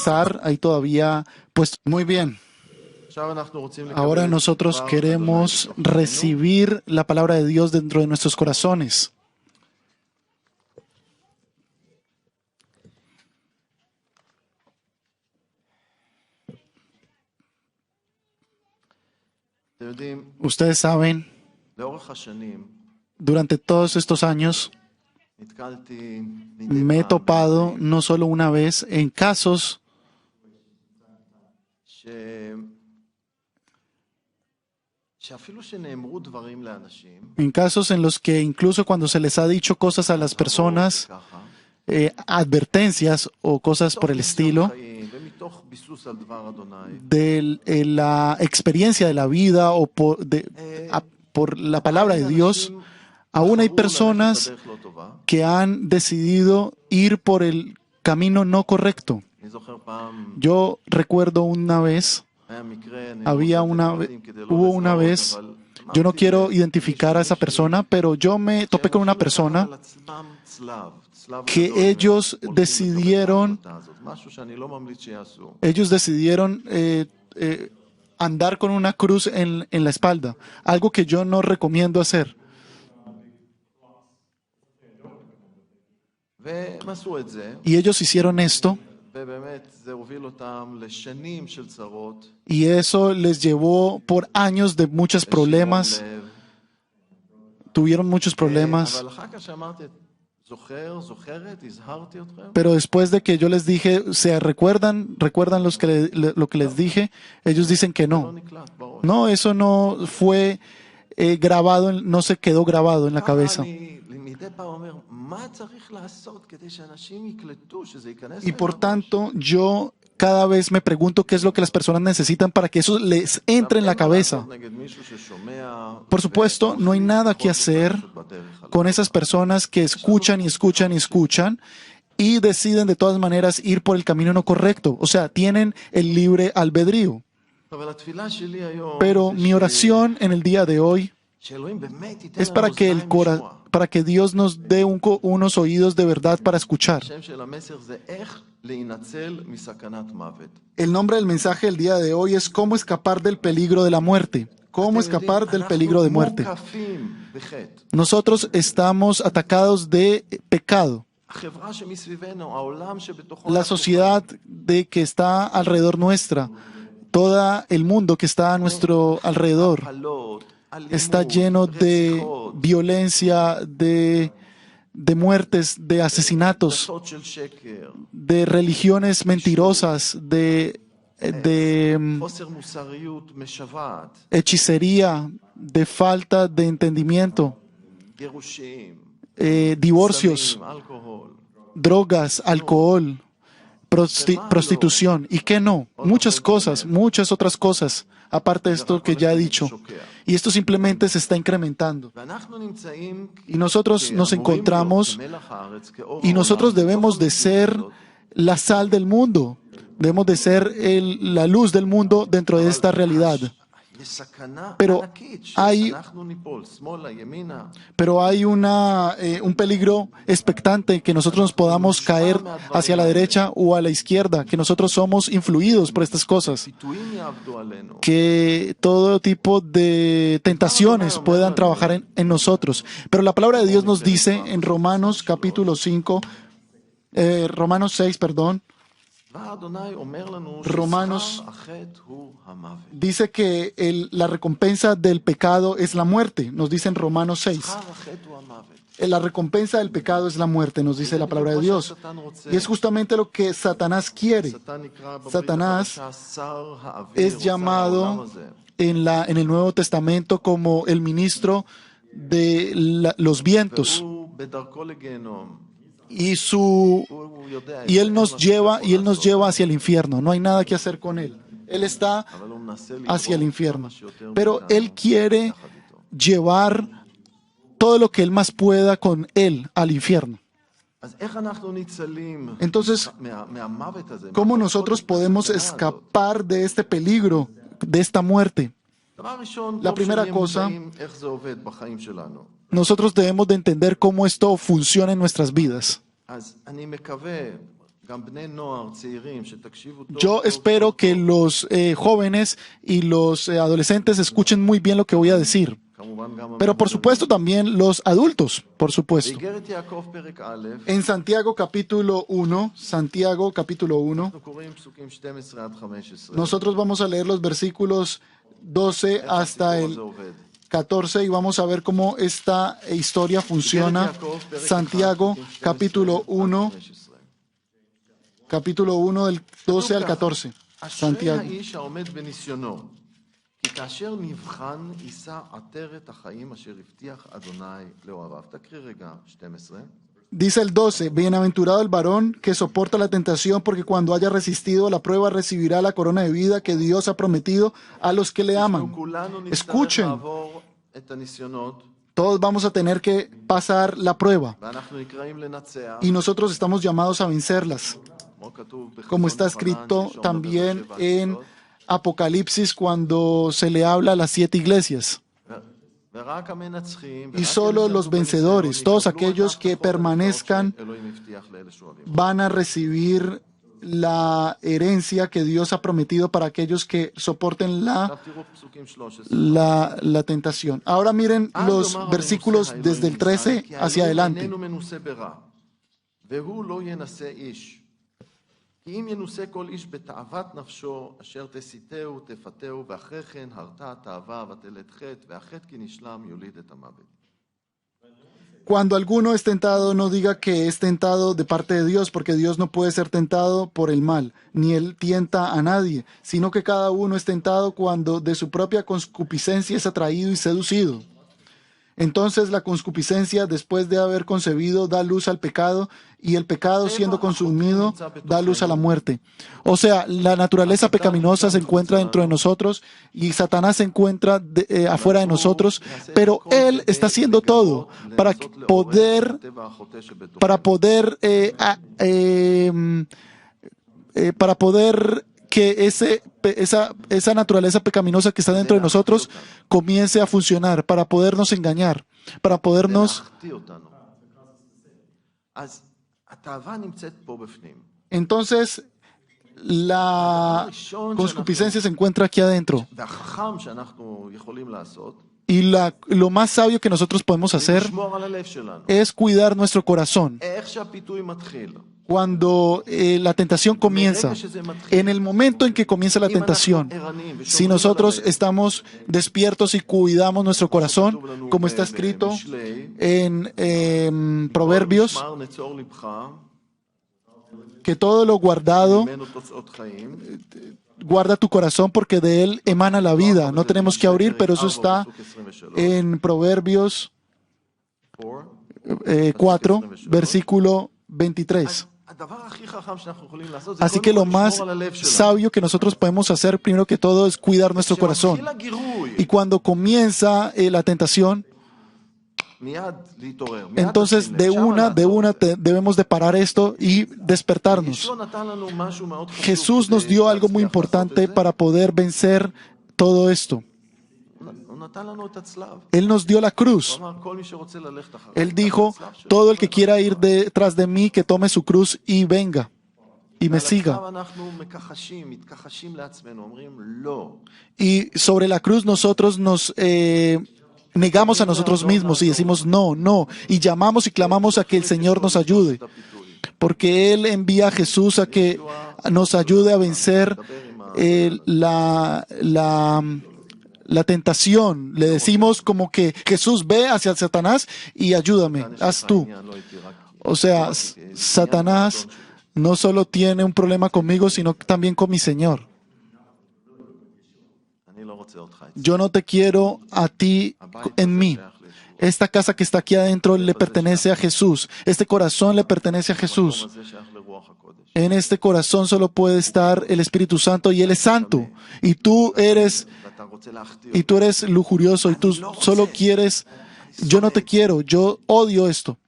empezar, hay todavía, pues muy bien. Ahora nosotros queremos recibir la palabra de Dios dentro de nuestros corazones. Ustedes saben, durante todos estos años me he topado no solo una vez en casos en los que incluso cuando se les ha dicho cosas a las personas, advertencias o cosas por el estilo, de la experiencia de la vida o por la palabra de Dios, aún hay personas que han decidido ir por el camino no correcto. Yo recuerdo una vez, hubo una vez, yo no quiero identificar a esa persona, pero yo me topé con una persona que ellos decidieron andar con una cruz en la espalda, algo que yo no recomiendo hacer. Y ellos hicieron esto, y eso les llevó por años de muchos problemas. Tuvieron muchos problemas. Pero después de que yo les dije, ¿recuerdan lo que les dije? Ellos dicen que no. No, eso no fue grabado, no se quedó grabado en la cabeza. Y por tanto, yo cada vez me pregunto qué es lo que las personas necesitan para que eso les entre en la cabeza. Por supuesto, no hay nada que hacer con esas personas que escuchan y escuchan y escuchan y deciden de todas maneras ir por el camino no correcto. O sea, tienen el libre albedrío. Pero mi oración en el día de hoy es para que Dios nos dé unos oídos de verdad para escuchar. El nombre del mensaje del día de hoy es cómo escapar del peligro de la muerte. Cómo escapar del peligro de muerte. Nosotros estamos atacados de pecado. La sociedad que está alrededor nuestra, todo el mundo que está a nuestro alrededor, está lleno de violencia, de muertes, de asesinatos, de religiones mentirosas, de hechicería, de falta de entendimiento, divorcios, drogas, alcohol, prostitución. ¿Y qué no? Muchas cosas, muchas otras cosas, aparte de esto que ya he dicho. Y esto simplemente se está incrementando. Y nosotros nos encontramos, y nosotros debemos de ser la sal del mundo. Debemos de ser la luz del mundo dentro de esta realidad. Pero hay un peligro expectante que nosotros nos podamos caer hacia la derecha o a la izquierda, que nosotros somos influidos por estas cosas, que todo tipo de tentaciones puedan trabajar en nosotros. Pero la palabra de Dios nos dice en Romanos capítulo 5, Romanos 6, perdón, Romanos dice que la recompensa del pecado es la muerte, nos dice en Romanos 6. La recompensa del pecado es la muerte, nos dice la palabra de Dios. Y es justamente lo que Satanás quiere. Satanás es llamado en el Nuevo Testamento como el ministro de los vientos. Y él nos lleva hacia el infierno. No hay nada que hacer con él. Él está hacia el infierno. Pero él quiere llevar todo lo que él más pueda con él al infierno. Entonces, ¿cómo nosotros podemos escapar de este peligro, de esta muerte? La primera cosa, nosotros debemos de entender cómo esto funciona en nuestras vidas. Yo espero que los jóvenes y los adolescentes escuchen muy bien lo que voy a decir. Pero por supuesto también los adultos, por supuesto. En Santiago capítulo 1, nosotros vamos a leer los versículos 12 hasta el 14 y vamos a ver cómo esta historia funciona. Santiago capítulo 1 del 12 al 14. Santiago. Dice el 12, bienaventurado el varón que soporta la tentación, porque cuando haya resistido la prueba recibirá la corona de vida que Dios ha prometido a los que le aman. Escuchen, todos vamos a tener que pasar la prueba y nosotros estamos llamados a vencerlas, como está escrito también en Apocalipsis cuando se le habla a las 7 iglesias. Y solo los vencedores, todos aquellos que permanezcan, van a recibir la herencia que Dios ha prometido para aquellos que soporten la tentación. Ahora miren los versículos desde el 13 hacia adelante. Cuando alguno es tentado, no diga que es tentado de parte de Dios, porque Dios no puede ser tentado por el mal, ni Él tienta a nadie, sino que cada uno es tentado cuando de su propia concupiscencia es atraído y seducido. Entonces la concupiscencia, después de haber concebido, da luz al pecado, y el pecado, siendo consumido, da luz a la muerte. O sea, la naturaleza pecaminosa se encuentra dentro de nosotros y Satanás se encuentra afuera de nosotros, pero él está haciendo todo para poder que esa naturaleza pecaminosa que está dentro de nosotros comience a funcionar, para podernos engañar, para podernos... Entonces, la concupiscencia se encuentra aquí adentro. Y lo más sabio que nosotros podemos hacer es cuidar nuestro corazón. Cuando la tentación comienza, en el momento en que comienza la tentación, si nosotros estamos despiertos y cuidamos nuestro corazón, como está escrito en Proverbios, que todo lo guardado, guarda tu corazón porque de él emana la vida. No tenemos que abrir, pero eso está en Proverbios 4, versículo 23. Así que lo más sabio que nosotros podemos hacer, primero que todo, es cuidar nuestro corazón. Y cuando comienza la tentación, entonces de una debemos de parar esto y despertarnos. Jesús nos dio algo muy importante para poder vencer todo esto. Él nos dio la cruz. Él dijo, todo el que quiera ir detrás de mí, que tome su cruz y venga y me siga. Y sobre la cruz nosotros nos negamos a nosotros mismos y decimos no, no, y llamamos y clamamos a que el Señor nos ayude, porque Él envía a Jesús a que nos ayude a vencer la tentación. Le decimos como que Jesús, ve hacia Satanás y ayúdame, haz tú. O sea, Satanás no solo tiene un problema conmigo, sino también con mi Señor. Yo no te quiero a ti en mí. Esta casa que está aquí adentro le pertenece a Jesús. Este corazón le pertenece a Jesús. En este corazón solo puede estar el Espíritu Santo y Él es santo. Y tú eres lujurioso y tú solo quieres, yo no te quiero, yo odio esto.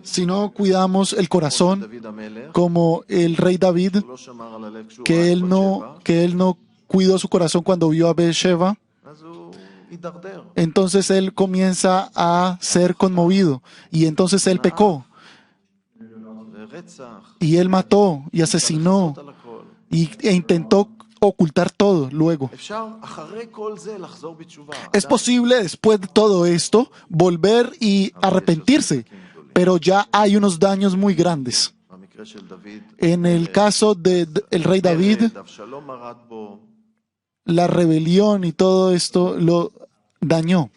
Si no cuidamos el corazón, como el rey David, que él no cuidó su corazón cuando vio a Bathsheba, Entonces él comienza a ser conmovido y entonces él pecó y él mató y asesinó e intentó ocultar todo luego. Es posible después de todo esto volver y arrepentirse, pero ya hay unos daños muy grandes. En el caso del rey David, la rebelión y todo esto lo dañó.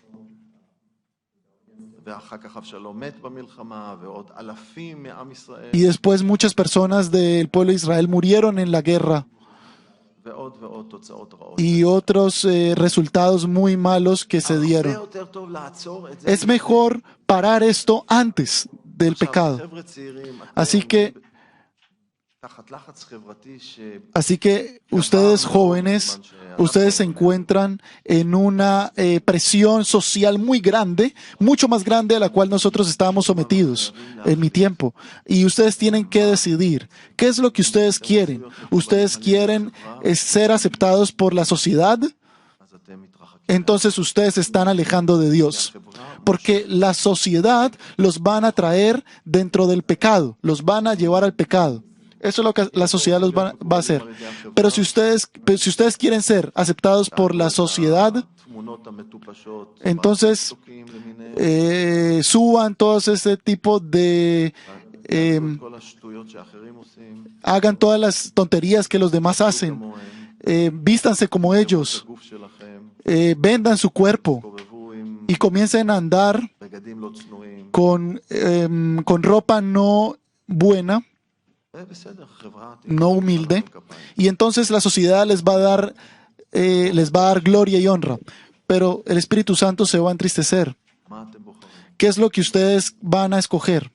Y después muchas personas del pueblo de Israel murieron en la guerra. Y otros resultados muy malos que se dieron. Es mejor parar esto antes del pecado. Así que ustedes jóvenes, ustedes se encuentran en una presión social muy grande, mucho más grande a la cual nosotros estábamos sometidos en mi tiempo. Y ustedes tienen que decidir qué es lo que ustedes quieren. ¿Ustedes quieren ser aceptados por la sociedad? Entonces ustedes se están alejando de Dios. Porque la sociedad los van a traer dentro del pecado, los van a llevar al pecado. Eso es lo que la sociedad los va a hacer. Pero si ustedes quieren ser aceptados por la sociedad, entonces suban todos ese tipo de... hagan todas las tonterías que los demás hacen. Vístanse como ellos. Vendan su cuerpo. Y comiencen a andar con ropa no buena, no humilde, y entonces la sociedad les va a dar gloria y honra, pero el Espíritu Santo se va a entristecer. ¿Qué es lo que ustedes van a escoger?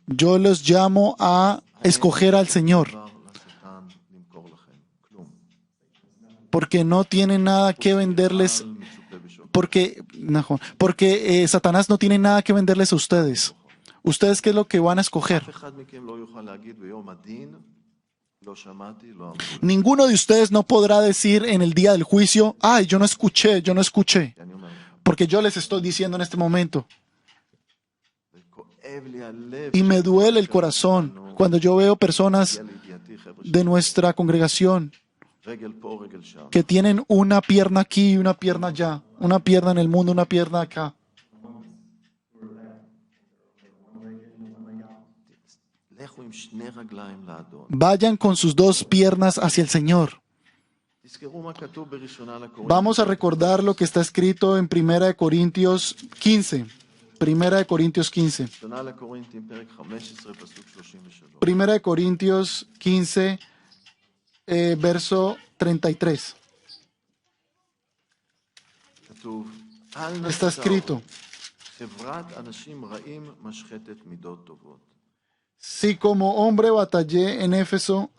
Yo los llamo a escoger al Señor, porque no tienen nada que venderles, porque Satanás no tiene nada que venderles a ustedes. ¿Ustedes qué es lo que van a escoger? Ninguno de ustedes no podrá decir en el día del juicio, ay, yo no escuché, porque yo les estoy diciendo en este momento. Y me duele el corazón cuando yo veo personas de nuestra congregación que tienen una pierna aquí y una pierna allá, una pierna en el mundo, una pierna acá. Vayan con sus dos piernas hacia el Señor. Vamos a recordar lo que está escrito en 1 Corintios 15. 1 Corintios 15. 1 Corintios 15, verso 33. Está escrito: si como hombre batallé en Éfeso,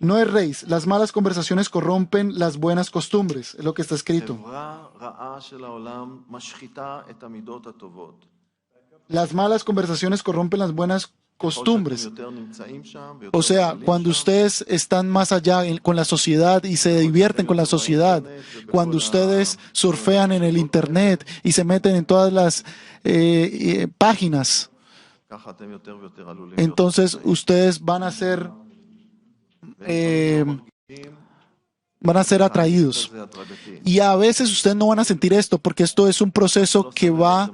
no erréis, las malas conversaciones corrompen las buenas costumbres, es lo que está escrito. Las malas conversaciones corrompen las buenas costumbres. O sea, cuando ustedes están más allá con la sociedad y se divierten con la sociedad, cuando ustedes surfean en el internet y se meten en todas las páginas, entonces ustedes van a ser atraídos. Y a veces ustedes no van a sentir esto, porque esto es un proceso que va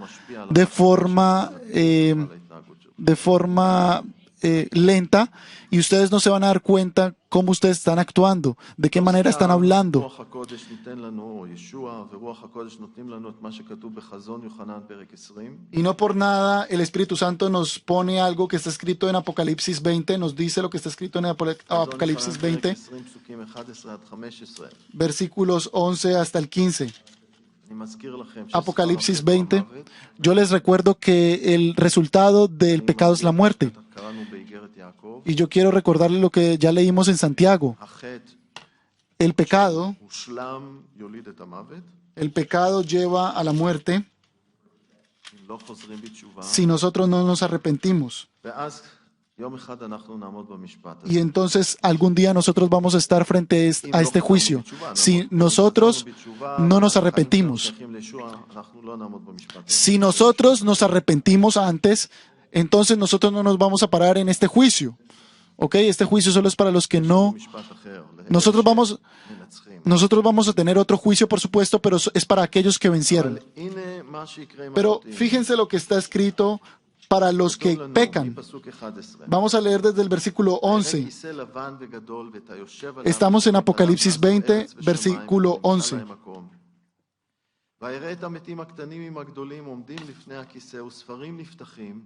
de forma lenta, y ustedes no se van a dar cuenta cómo ustedes están actuando, de qué manera están hablando. Y no por nada el Espíritu Santo nos pone algo que está escrito en Apocalipsis 20, nos dice lo que está escrito en Apocalipsis 20, versículos 11 hasta el 15. Apocalipsis 20. Yo les recuerdo que el resultado del pecado es la muerte. Y yo quiero recordarles lo que ya leímos en Santiago. El pecado lleva a la muerte si nosotros no nos arrepentimos. Y entonces algún día nosotros vamos a estar frente a este juicio. Si nosotros no nos arrepentimos, si nosotros nos arrepentimos antes, entonces nosotros no nos vamos a parar en este juicio. ¿Ok? Este juicio solo es para los que no. Nosotros vamos a tener otro juicio, por supuesto, pero es para aquellos que vencieron. Pero fíjense lo que está escrito para los que pecan. Vamos a leer desde el versículo 11. Estamos en Apocalipsis 20, versículo 11. ויראה את המתים הקטנים עם הגדולים עומדים לפני הכיסא וספרים נפתחים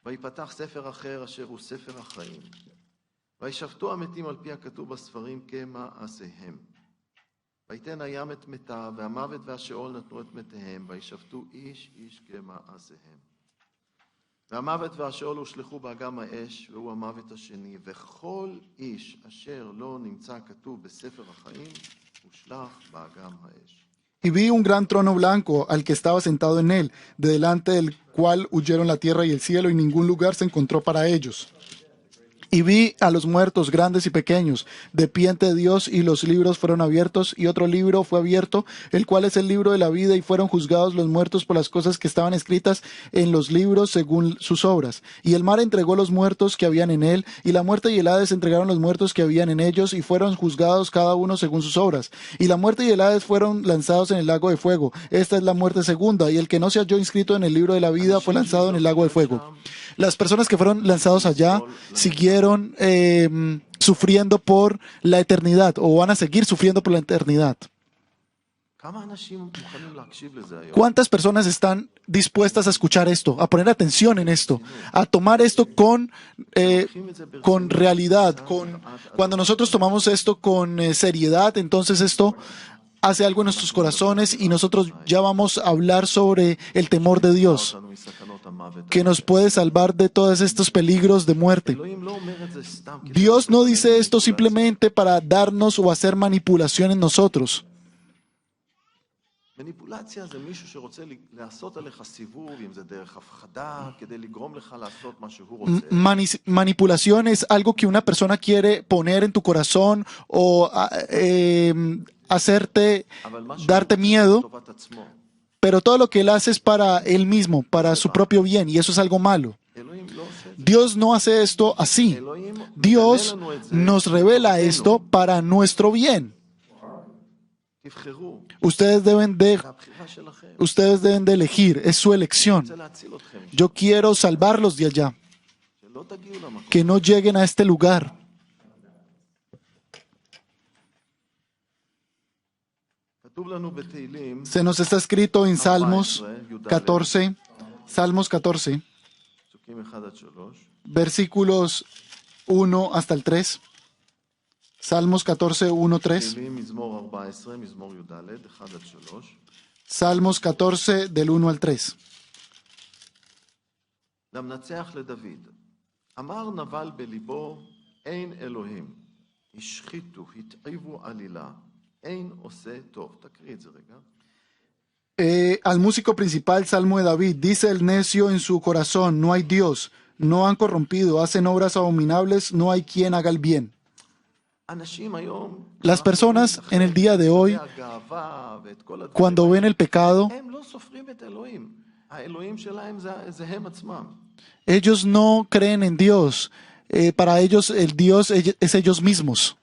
ויפתח ספר אחר אשר הוא ספר החיים וישפטו המתים על פי הכתוב בספרים כמעשיהם ויתן הים את מתיו והמוות והשאול נתנו את מתיהם וישפטו איש איש כמעשיהם והמוות והשאול הושלכו באגם האש והוא המוות השני וכל איש אשר לא נמצא כתוב בספר החיים הושלך באגם האש. Y vi un gran trono blanco al que estaba sentado en él, de delante del cual huyeron la tierra y el cielo, y ningún lugar se encontró para ellos. Y vi a los muertos, grandes y pequeños, de pie ante Dios, y los libros fueron abiertos, y otro libro fue abierto, el cual es el libro de la vida, y fueron juzgados los muertos por las cosas que estaban escritas en los libros según sus obras. Y el mar entregó los muertos que habían en él, y la muerte y el Hades entregaron los muertos que habían en ellos, y fueron juzgados cada uno según sus obras. Y la muerte y el Hades fueron lanzados en el lago de fuego. Esta es la muerte segunda, y el que no se halló inscrito en el libro de la vida fue lanzado en el lago de fuego. Las personas que fueron lanzados allá siguieron sufriendo por la eternidad, o van a seguir sufriendo por la eternidad. ¿Cuántas personas están dispuestas a escuchar esto, a poner atención en esto, a tomar esto con realidad? Cuando nosotros tomamos esto con seriedad, entonces esto hace algo en nuestros corazones y nosotros ya vamos a hablar sobre el temor de Dios, que nos puede salvar de todos estos peligros de muerte. Dios no dice esto simplemente para darnos o hacer manipulación en nosotros. Manipulación es algo que una persona quiere poner en tu corazón o darte miedo, pero todo lo que él hace es para él mismo, para su propio bien, y eso es algo malo. Dios no hace esto así. Dios nos revela esto para nuestro bien. Ustedes deben de elegir, es su elección. Yo quiero salvarlos de allá, que no lleguen a este lugar. Se nos está escrito en Salmos 14, versículos 1 hasta el 3. Salmos 14, 1, 3. Salmos 14, del 1 al 3. למנצח לדוד, אמר נבל בליבו, אין אלוהים, השחיתו, התעיבו עלילה, אין עושה טוב. תקריא את זה רגע. Al músico principal, Salmo de David, dice el necio en su corazón, no hay Dios, no han corrompido, hacen obras abominables, no hay quien haga el bien. Las personas en el día de hoy, cuando ven el pecado, ellos no creen en Dios. Para ellos el Dios es ellos mismos.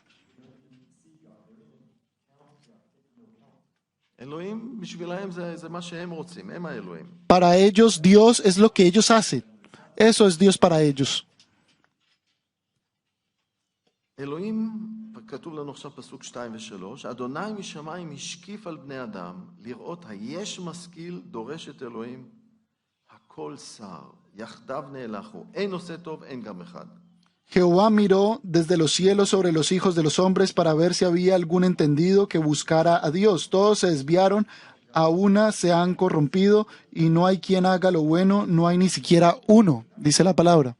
Para ellos Dios es lo que ellos hacen. Eso es Dios para ellos. כתוב לנו עכשיו פסוק 2 ו3, אדוני משמיים השקיף על בני אדם, לראות היש משכיל דורש את אלוהים, הכל שר, יחדיו נהלכו, אין עושה טוב, אין גם אחד. Jehová miró desde los cielos sobre los hijos de los hombres para ver si había algún entendido que buscara a Dios. Todos se desviaron, a una se han corrompido y no hay quien haga lo bueno, no hay ni siquiera uno, dice la palabra.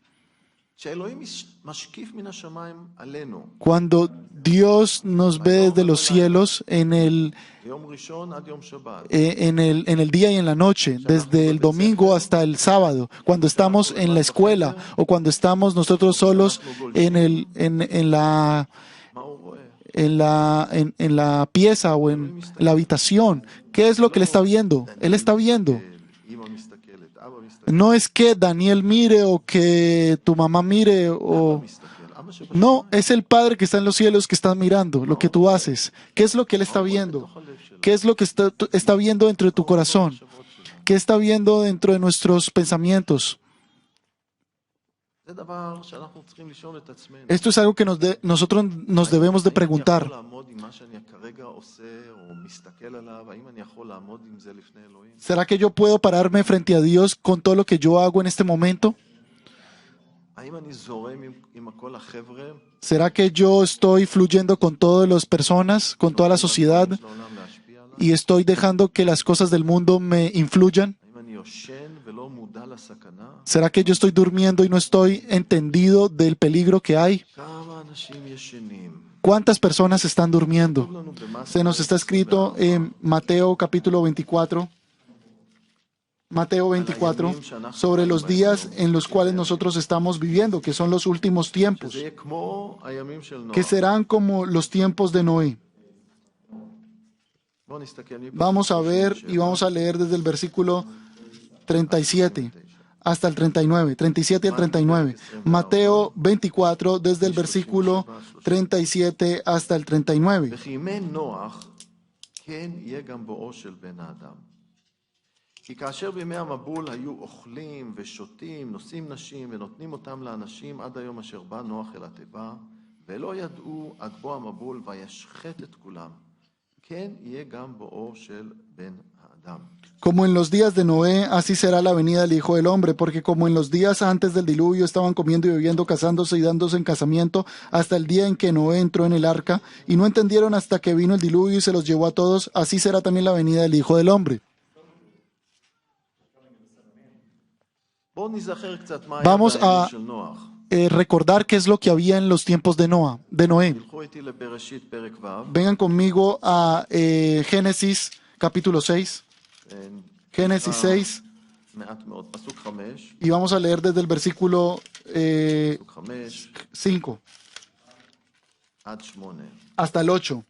Cuando Dios nos ve desde los cielos en el día y en la noche, desde el domingo hasta el sábado, cuando estamos en la escuela o cuando estamos nosotros solos en la pieza o en la habitación, ¿qué es lo que Él está viendo? Él está viendo. No es que Daniel mire o que tu mamá mire o... No, es el Padre que está en los cielos que está mirando lo que tú haces. ¿Qué es lo que Él está viendo? ¿Qué es lo que está viendo dentro de tu corazón? ¿Qué está viendo dentro de nuestros pensamientos? Esto es algo que nosotros nos debemos de preguntar. ¿Será que yo puedo pararme frente a Dios con todo lo que yo hago en este momento? ¿Será que yo estoy fluyendo con todas las personas, con toda la sociedad, y estoy dejando que las cosas del mundo me influyan? ¿Será que yo estoy durmiendo y no estoy entendido del peligro que hay? ¿Cuántas personas están durmiendo? Se nos está escrito en Mateo capítulo 24. Mateo 24, sobre los días en los cuales nosotros estamos viviendo, que son los últimos tiempos, que serán como los tiempos de Noé. Vamos a ver y vamos a leer desde el versículo 37 hasta el 39, 37 al 39. Mateo 24, desde el versículo 37 hasta el 39. כי כאשר בימי המבול היו אוכלים ושותים, נושאים נשים ונותנים אותם לאנשים עד היום אשר בא נוח אל התיבה, ולא ידעו עד בוא המבול וישחט את כולם. כן יהיה גם בואו של בן האדם. Como en los días de Noé, así será la venida del Hijo del Hombre, porque como en los días antes del diluvio estaban comiendo y bebiendo, casándose y dándose en casamiento, hasta el día en que Noé entró en el arca, y no entendieron hasta que vino el diluvio y se los llevó a todos, así será también la venida del Hijo del Hombre. Vamos a recordar qué es lo que había en los tiempos de Noé. Vengan conmigo a Génesis capítulo 6. Génesis 6. Y vamos a leer desde el versículo 5 hasta el 8.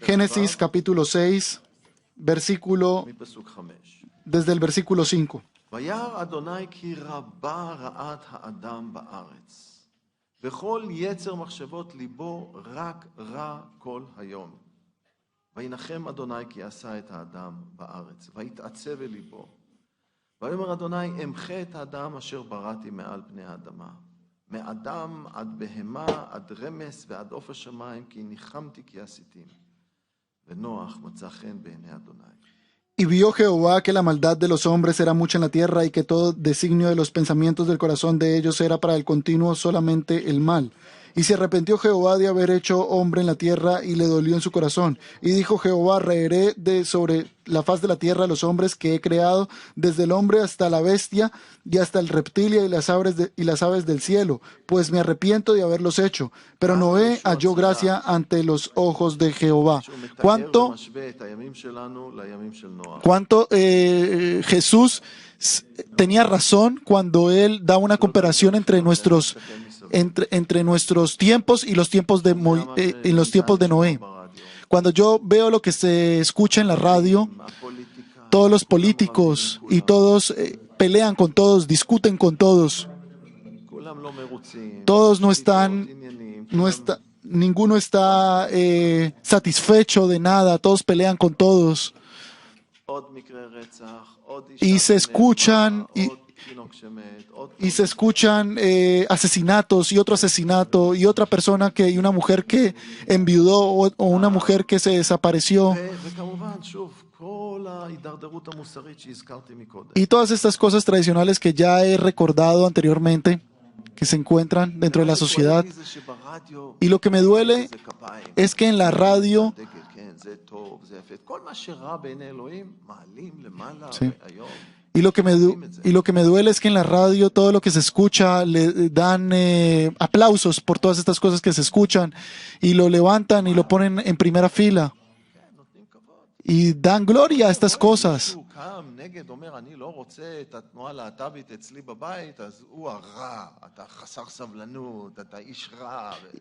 Génesis capítulo 6, versículo desde el versículo 5. וירא אדוני כי רבה רעת האדם בארץ, וכל יצר מחשבות ליבו רק רע כל היום. וינחם אדוני כי עשה את האדם בארץ, ויתעצב אל ליבו. ויאמר אדוני אמחה את האדם אשר בראתי מעל פני האדמה, מאדם עד בהמה עד רמס ועד עוף השמיים, כי ניחמתי כי עשיתים. ונוח מצא חן בעיני אדוני. Y vio Jehová que la maldad de los hombres era mucha en la tierra y que todo designio de los pensamientos del corazón de ellos era para el continuo solamente el mal. Y se arrepintió Jehová de haber hecho hombre en la tierra y le dolió en su corazón. Y dijo Jehová, raeré de sobre la faz de la tierra a los hombres que he creado, desde el hombre hasta la bestia y hasta el reptil y las aves del cielo, pues me arrepiento de haberlos hecho. Pero Noé halló gracia ante los ojos de Jehová. ¿Cuánto Jesús tenía razón cuando él da una comparación entre nuestros tiempos y los tiempos de Noé? Cuando yo veo lo que se escucha en la radio, todos los políticos y todos pelean con todos, discuten con todos. Todos ninguno está satisfecho de nada, todos pelean con todos. Y se escuchan asesinatos y otro asesinato y otra persona y una mujer que enviudó o una mujer que se desapareció. Y todas estas cosas tradicionales que ya he recordado anteriormente, que se encuentran dentro de la sociedad. Y lo que me duele es que en la radio Y lo que me duele es que en la radio todo lo que se escucha le dan aplausos por todas estas cosas que se escuchan y lo levantan y lo ponen en primera fila y dan gloria a estas cosas.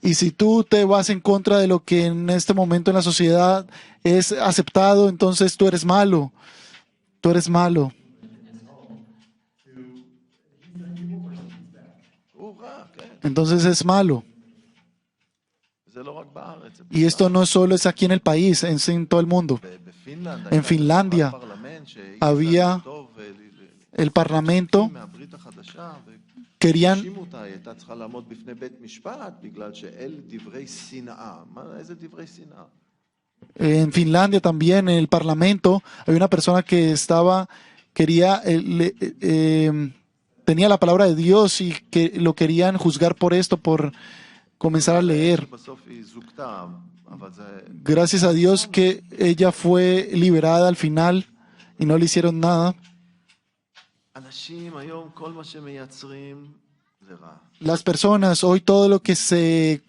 Y si tú te vas en contra de lo que en este momento en la sociedad es aceptado, entonces tú eres malo. Tú eres malo. Entonces es malo. Y esto no solo es aquí en el país, es en todo el mundo. En Finlandia había el parlamento, querían en Finlandia también, en el parlamento, había una persona que tenía la palabra de Dios y que lo querían juzgar por esto, por comenzar a leer. Gracias a Dios que ella fue liberada al final y no le hicieron nada. Las personas, hoy todo lo que se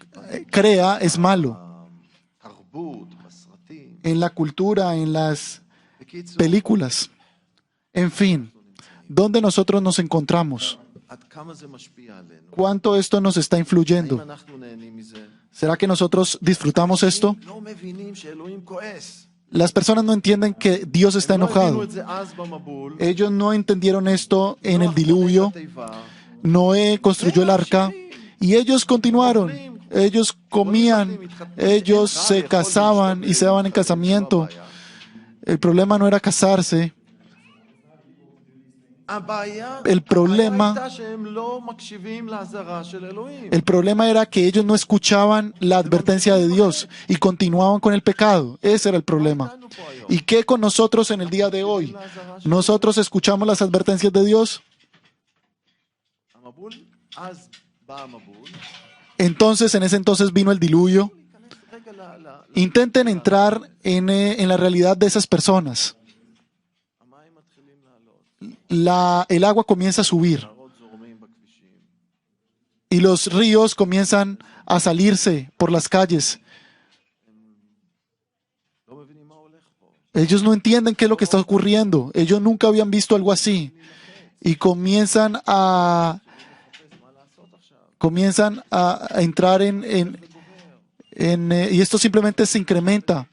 crea es malo. En la cultura, en las películas. En fin, ¿dónde nosotros nos encontramos? ¿Cuánto esto nos está influyendo? ¿Será que nosotros disfrutamos esto? Las personas no entienden que Dios está enojado. Ellos no entendieron esto en el diluvio. Noé construyó el arca y ellos continuaron. Ellos comían, ellos se casaban y se daban en casamiento. El problema no era casarse. El problema era que ellos no escuchaban la advertencia de Dios y continuaban con el pecado. Ese era el problema. ¿Y qué con nosotros en el día de hoy? ¿Nosotros escuchamos las advertencias de Dios? Entonces, en ese entonces vino el diluvio. Intenten entrar en la realidad de esas personas. El agua comienza a subir y los ríos comienzan a salirse por las calles. Ellos no entienden qué es lo que está ocurriendo. Ellos nunca habían visto algo así. Y comienzan a entrar y esto simplemente se incrementa.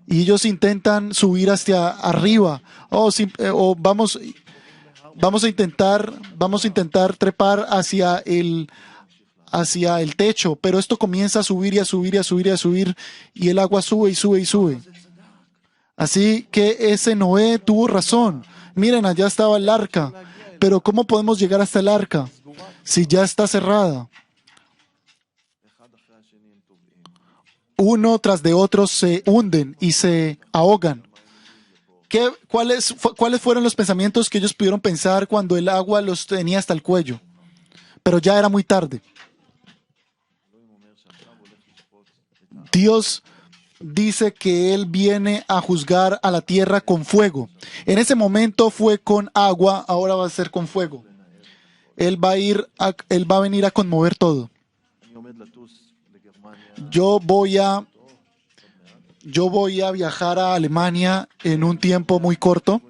Y ellos intentan subir hacia arriba. O vamos a intentar trepar hacia el techo, pero esto comienza a subir y a subir y a subir y a subir, y el agua sube y sube y sube. Así que ese Noé tuvo razón. Miren, allá estaba el arca, pero ¿cómo podemos llegar hasta el arca si ya está cerrada? Uno tras de otro se hunden y se ahogan. ¿Cuáles fueron los pensamientos que ellos pudieron pensar cuando el agua los tenía hasta el cuello? Pero ya era muy tarde. Dios dice que Él viene a juzgar a la tierra con fuego. En ese momento fue con agua, ahora va a ser con fuego. Él va a venir a conmover todo. Yo voy a viajar a Alemania en un tiempo muy corto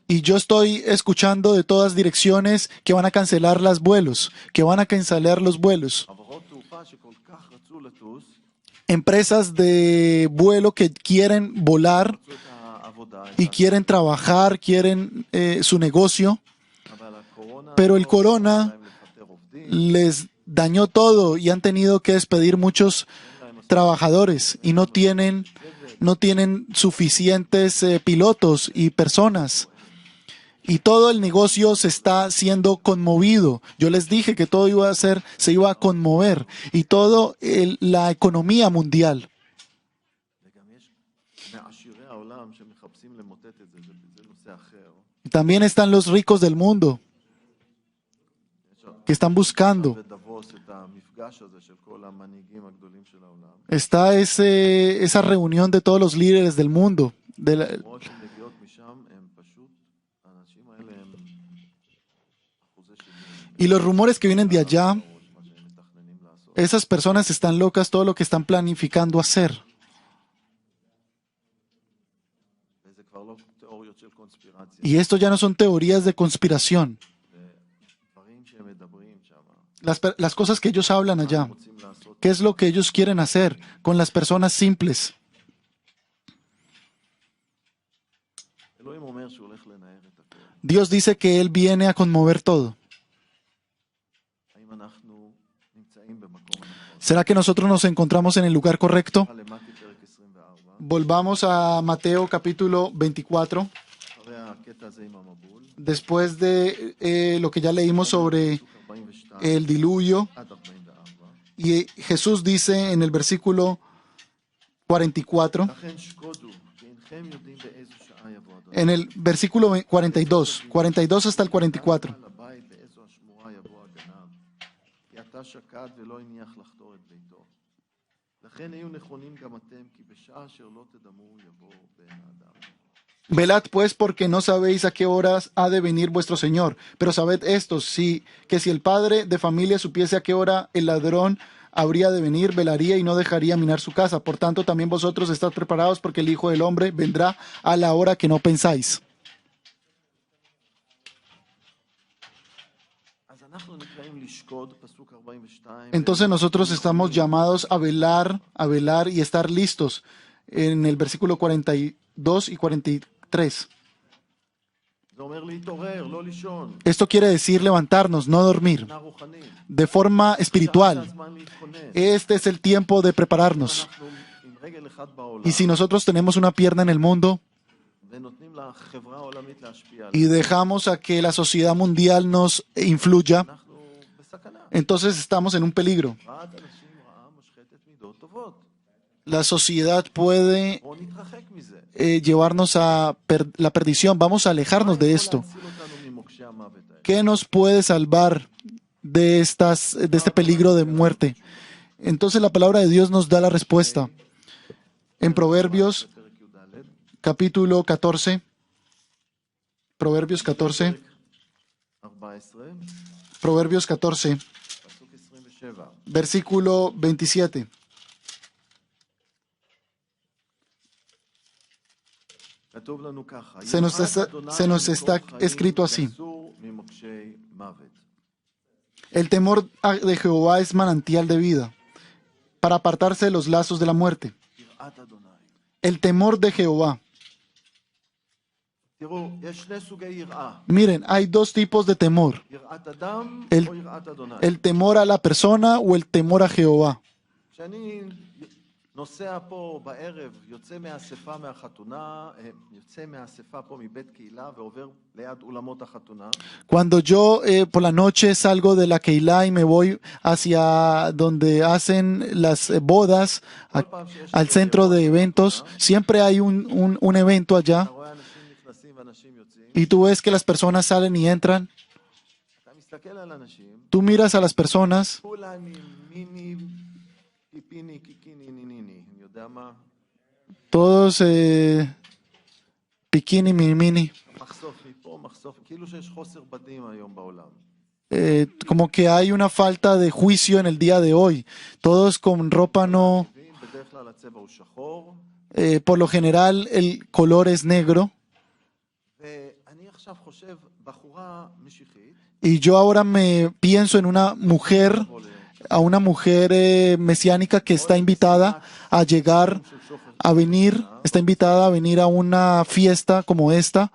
y yo estoy escuchando de todas direcciones que van a cancelar los vuelos. Empresas de vuelo que quieren volar y quieren trabajar, quieren su negocio, pero el corona les dañó todo y han tenido que despedir muchos trabajadores y no tienen suficientes pilotos y personas. Y todo el negocio se está siendo conmovido. Yo les dije que todo se iba a conmover y todo la economía mundial. También están los ricos del mundo que están buscando. Está esa reunión de todos los líderes del mundo. Y los rumores que vienen de allá, esas personas están locas todo lo que están planificando hacer. Y esto ya no son teorías de conspiración. Las cosas que ellos hablan allá. ¿Qué es lo que ellos quieren hacer con las personas simples? Dios dice que Él viene a conmover todo. ¿Será que nosotros nos encontramos en el lugar correcto? Volvamos a Mateo capítulo 24. Después de lo que ya leímos sobre el diluvio, y Jesús dice en el versículo 44, en el versículo 42 hasta el 44. Velad pues, porque no sabéis a qué horas ha de venir vuestro Señor. Pero sabed esto, que si el padre de familia supiese a qué hora el ladrón habría de venir, velaría y no dejaría minar su casa. Por tanto, también vosotros estad preparados, porque el Hijo del Hombre vendrá a la hora que no pensáis. Entonces nosotros estamos llamados a velar y estar listos. En el versículo 42 y 43. Esto quiere decir levantarnos, no dormir. De forma espiritual. Este es el tiempo de prepararnos. Y si nosotros tenemos una pierna en el mundo y dejamos a que la sociedad mundial nos influya, entonces estamos en un peligro. La sociedad puede llevarnos a la perdición. Vamos a alejarnos de esto. ¿Qué nos puede salvar de este peligro de muerte? Entonces la palabra de Dios nos da la respuesta. En Proverbios, capítulo 14. Proverbios 14. Proverbios 14. Versículo 27. Se nos está escrito así. El temor de Jehová es manantial de vida, para apartarse de los lazos de la muerte. El temor de Jehová. Miren, hay dos tipos de temor. El temor a la persona o el temor a Jehová. Cuando yo por la noche salgo de la Keilah y me voy hacia donde hacen las bodas, al centro de eventos, siempre hay un evento allá. Y tú ves que las personas salen y entran. Tú miras a las personas. Todos bikini, mini. Como que hay una falta de juicio en el día de hoy. Todos con ropa no. Por lo general el color es negro. Y yo ahora me pienso en una mujer mesiánica que está invitada a llegar, está invitada a venir a una fiesta como esta.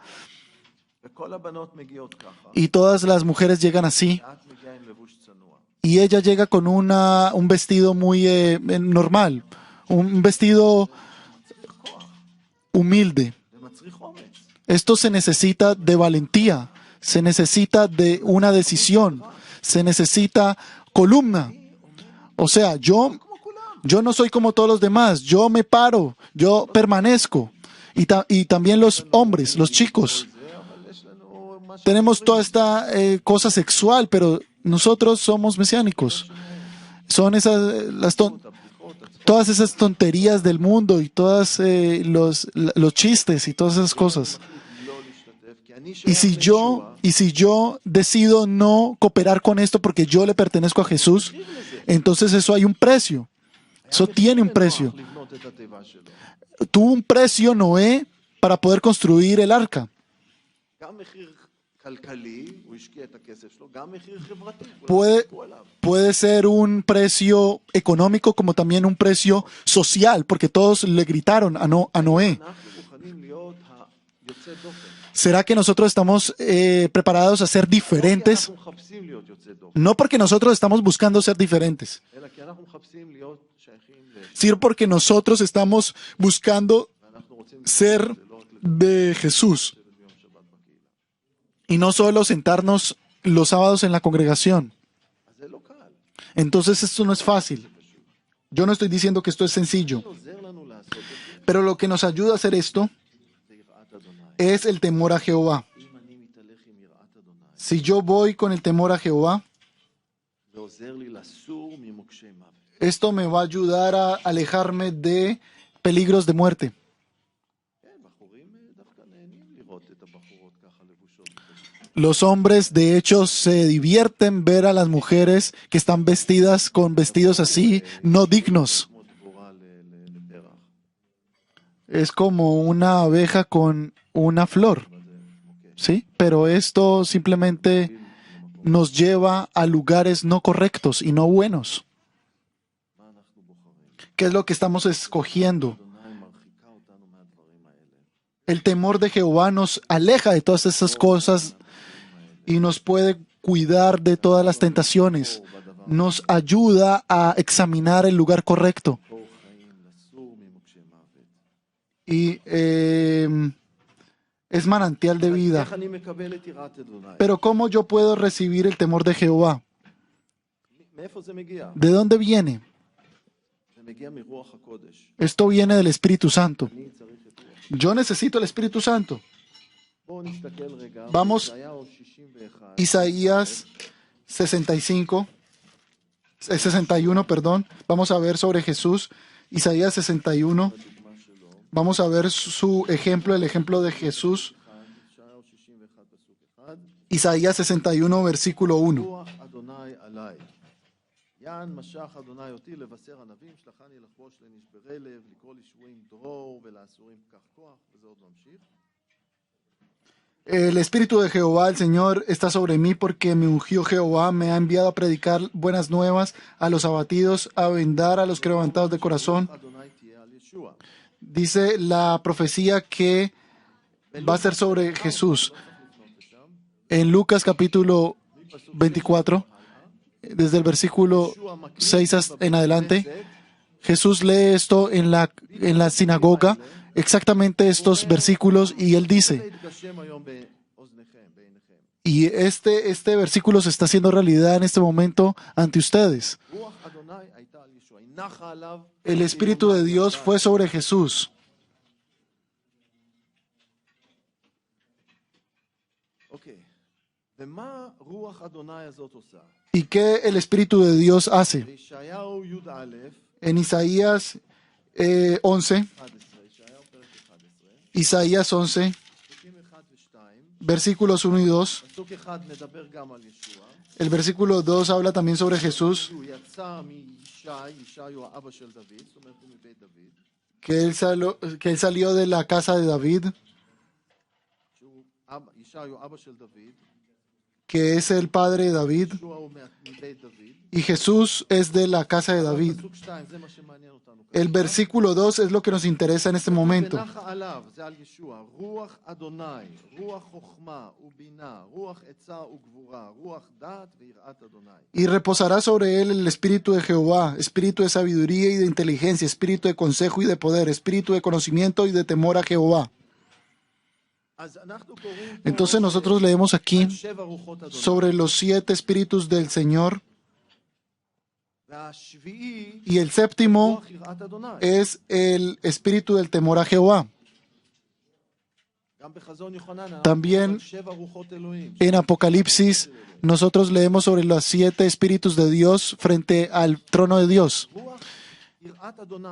Y todas las mujeres llegan así. Y ella llega con un vestido muy normal, un vestido humilde. Esto se necesita de valentía, se necesita de una decisión, se necesita columna. O sea, yo no soy como todos los demás, yo me paro, yo permanezco. Y también los hombres, los chicos. Tenemos toda esta cosa sexual, pero nosotros somos mesiánicos. Son todas esas tonterías del mundo y todos los chistes y todas esas cosas. Y si yo decido no cooperar con esto porque yo le pertenezco a Jesús, entonces eso hay un precio. Eso tiene un precio. Tuvo un precio Noé para poder construir el arca. Puede ser un precio económico como también un precio social, porque todos le gritaron a Noé. ¿Será que nosotros estamos preparados a ser diferentes? No porque nosotros estamos buscando ser diferentes, sino porque nosotros estamos buscando ser de Jesús. Y no solo sentarnos los sábados en la congregación. Entonces esto no es fácil. Yo no estoy diciendo que esto es sencillo. Pero lo que nos ayuda a hacer esto es el temor a Jehová. Si yo voy con el temor a Jehová, esto me va a ayudar a alejarme de peligros de muerte. Los hombres, de hecho, se divierten ver a las mujeres que están vestidas con vestidos así, no dignos. Es como una abeja con una flor, ¿sí? Pero esto simplemente nos lleva a lugares no correctos y no buenos. ¿Qué es lo que estamos escogiendo? El temor de Jehová nos aleja de todas esas cosas y nos puede cuidar de todas las tentaciones. Nos ayuda a examinar el lugar correcto. Y es manantial de vida. Pero ¿cómo yo puedo recibir el temor de Jehová? ¿De dónde viene? Esto viene del Espíritu Santo. Yo necesito el Espíritu Santo. Vamos, Isaías 61, vamos a ver sobre Jesús. Isaías 61, vamos a ver su ejemplo, el ejemplo de Jesús. Isaías 61, versículo 1. El Espíritu de Jehová, el Señor, está sobre mí porque me ungió Jehová, me ha enviado a predicar buenas nuevas a los abatidos, a vendar a los quebrantados de corazón. Dice la profecía que va a ser sobre Jesús. En Lucas capítulo 24, desde el versículo 6 en adelante, Jesús lee esto en la sinagoga, exactamente estos versículos, y él dice, y este versículo se está haciendo realidad en este momento ante ustedes. El Espíritu de Dios fue sobre Jesús. ¿Y qué el Espíritu de Dios hace? En Isaías 11, Isaías 11, versículos 1 y 2. El versículo 2 habla también sobre Jesús, que él salió de la casa de David, que es el padre de David, y Jesús es de la casa de David. El versículo 2 es lo que nos interesa en este momento. Y reposará sobre él el Espíritu de Jehová, espíritu de sabiduría y de inteligencia, espíritu de consejo y de poder, espíritu de conocimiento y de temor a Jehová. Entonces nosotros leemos aquí sobre los 7 espíritus del Señor, y el séptimo es el espíritu del temor a Jehová. También en Apocalipsis nosotros leemos sobre los 7 espíritus de Dios frente al trono de Dios.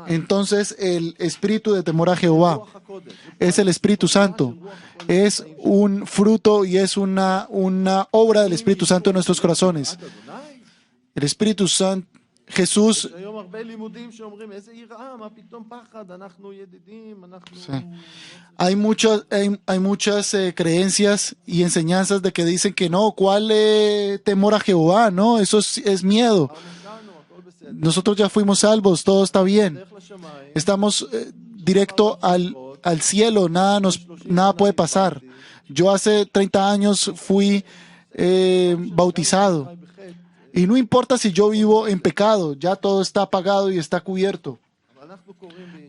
Entonces el espíritu de temor a Jehová es el Espíritu Santo. Es un fruto y es una obra del Espíritu Santo en nuestros corazones. El Espíritu Santo, Jesús. Sí. Hay muchas creencias y enseñanzas de que dicen que no, ¿cuál temor a Jehová? No, eso es miedo. Nosotros ya fuimos salvos, todo está bien. Estamos directo al cielo, nada puede pasar. Yo hace 30 años fui bautizado. Y no importa si yo vivo en pecado, ya todo está pagado y está cubierto.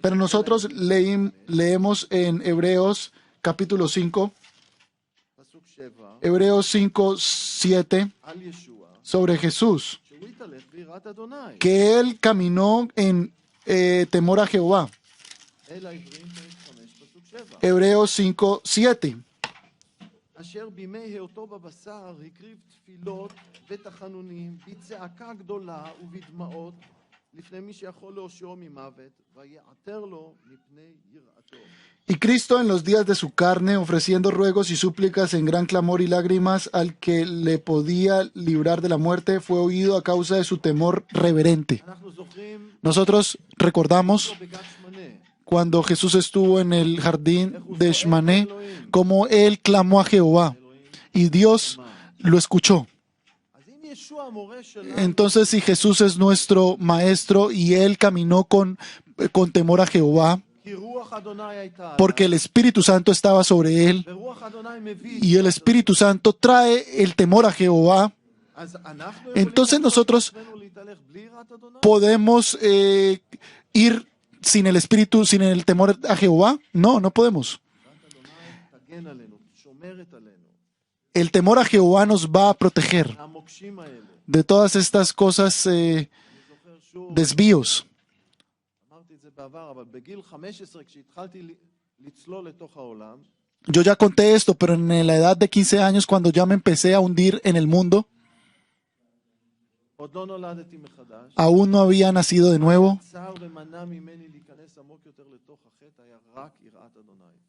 Pero nosotros leemos en Hebreos capítulo 5, Hebreos 5, 7, sobre Jesús, que Él caminó en temor a Jehová. Hebreos 5, 7. Y Cristo en los días de su carne, ofreciendo ruegos y súplicas en gran clamor y lágrimas al que le podía librar de la muerte, fue oído a causa de su temor reverente. Nosotros recordamos cuando Jesús estuvo en el jardín de Shmané, cómo Él clamó a Jehová y Dios lo escuchó. Entonces, si Jesús es nuestro maestro y Él caminó con temor a Jehová, porque el Espíritu Santo estaba sobre Él, y el Espíritu Santo trae el temor a Jehová, entonces nosotros podemos ir sin el Espíritu, sin el temor a Jehová. No podemos. El temor a Jehová nos va a proteger de todas estas cosas, desvíos. Yo ya conté esto, pero en la edad de 15 años, cuando ya me empecé a hundir en el mundo, aún no había nacido de nuevo.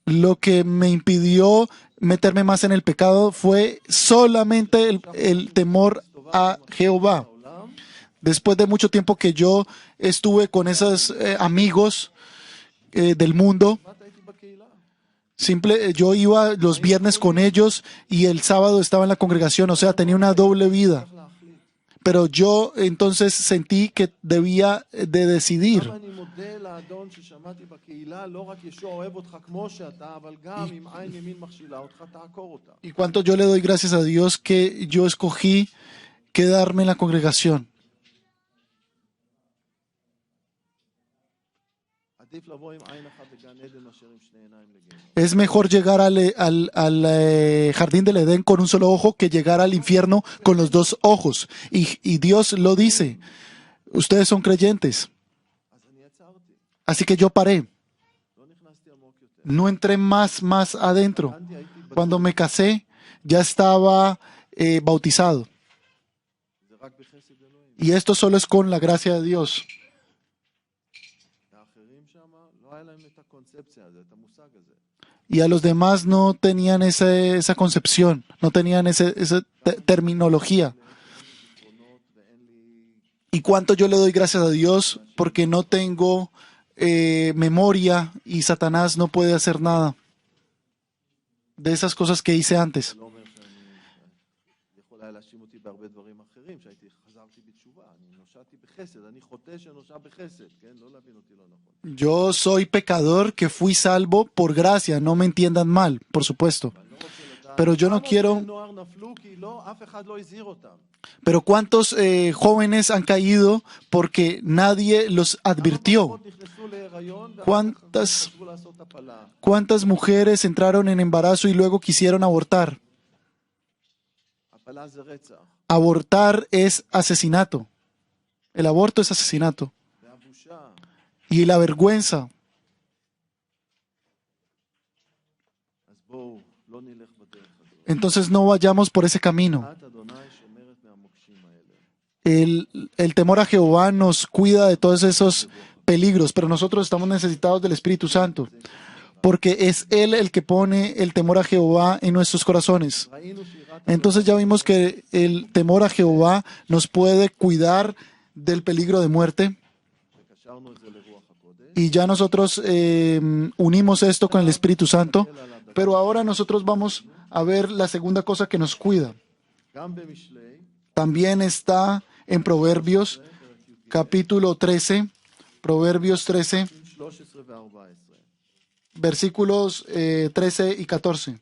Lo que me impidió meterme más en el pecado fue solamente el temor a Jehová. Después de mucho tiempo que yo estuve con esos amigos del mundo, yo iba los viernes con ellos y el sábado estaba en la congregación, o sea, tenía una doble vida. Pero yo entonces sentí que debía de decidir. Y cuánto yo le doy gracias a Dios que yo escogí quedarme en la congregación. Es mejor llegar al jardín del Edén con un solo ojo que llegar al infierno con los 2 ojos. Y Dios lo dice. Ustedes son creyentes. Así que yo paré. No entré más adentro. Cuando me casé, ya estaba bautizado. Y esto solo es con la gracia de Dios. Y a los demás no tenían esa concepción, no tenían esa terminología. Y cuánto yo le doy gracias a Dios porque no tengo memoria y Satanás no puede hacer nada de esas cosas que hice antes. Yo soy pecador que fui salvo por gracia, no me entiendan mal, por supuesto. Pero yo no quiero... Pero ¿cuántos jóvenes han caído porque nadie los advirtió? ¿Cuántas mujeres entraron en embarazo y luego quisieron abortar? Abortar es asesinato. El aborto es asesinato. Y la vergüenza. Entonces no vayamos por ese camino. El temor a Jehová nos cuida de todos esos peligros, pero nosotros estamos necesitados del Espíritu Santo, porque es Él el que pone el temor a Jehová en nuestros corazones. Entonces ya vimos que el temor a Jehová nos puede cuidar del peligro de muerte. Y ya nosotros unimos esto con el Espíritu Santo, pero ahora nosotros vamos a ver la segunda cosa que nos cuida. También está en Proverbios, capítulo 13, Proverbios 13, versículos 13 y 14.